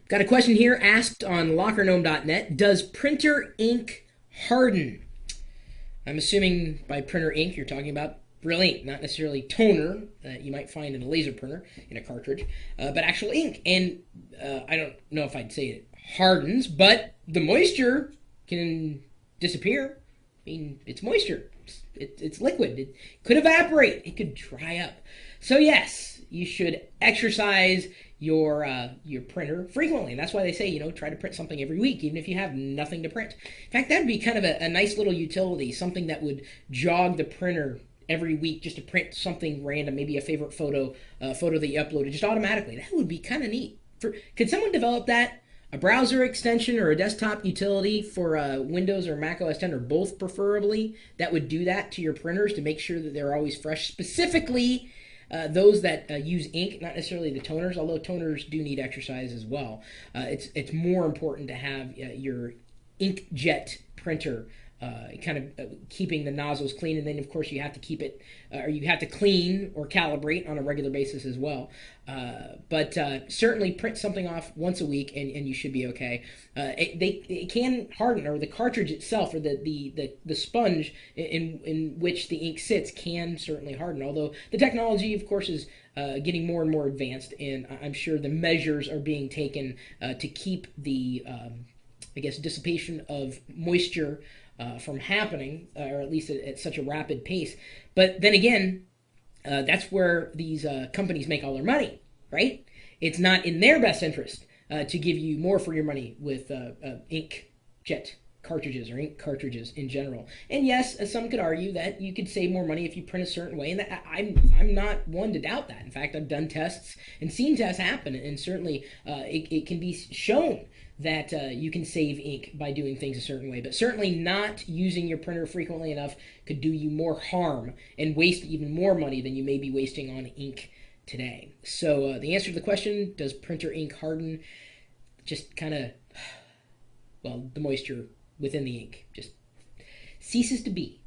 Got a question here asked on lockergnome.net. Does printer ink harden? I'm assuming by printer ink you're talking about real ink, not necessarily toner that you might find in a laser printer in a cartridge, but actual ink. And I don't know if I'd say it hardens, but the moisture can disappear. I mean, it's moisture. It's liquid. It could evaporate. It could dry up. So yes, you should exercise your printer frequently, and that's why they say try to print something every week, even if you have nothing to print. In fact, that'd be kind of a nice little utility, something that would jog the printer every week just to print something random, maybe a favorite photo that you uploaded just automatically. That would be kind of neat. Could someone develop that? A browser extension or a desktop utility for Windows or Mac OS 10 or both preferably that would do that to your printers to make sure that they're always fresh. Specifically, those that use ink, not necessarily the toners, although toners do need exercise as well. It's more important to have your inkjet printer kind of keeping the nozzles clean, and then of course you have to keep it, or you have to clean or calibrate on a regular basis as well. But certainly print something off once a week, and you should be okay. It can harden, or the cartridge itself, or the sponge in which the ink sits can certainly harden. Although the technology, of course, is getting more and more advanced, and I'm sure the measures are being taken to keep the I guess dissipation of moisture from happening, or at least at such a rapid pace. But then again, that's where these companies make all their money, right? It's not in their best interest to give you more for your money with ink jet cartridges or ink cartridges in general. And yes, some could argue that you could save more money if you print a certain way, and I'm not one to doubt that. In fact, I've done tests and seen tests happen, and certainly it can be shown that you can save ink by doing things a certain way. But certainly not using your printer frequently enough could do you more harm and waste even more money than you may be wasting on ink today. So the answer to the question, does printer ink harden? Just kind of, well, the moisture within the ink just ceases to be.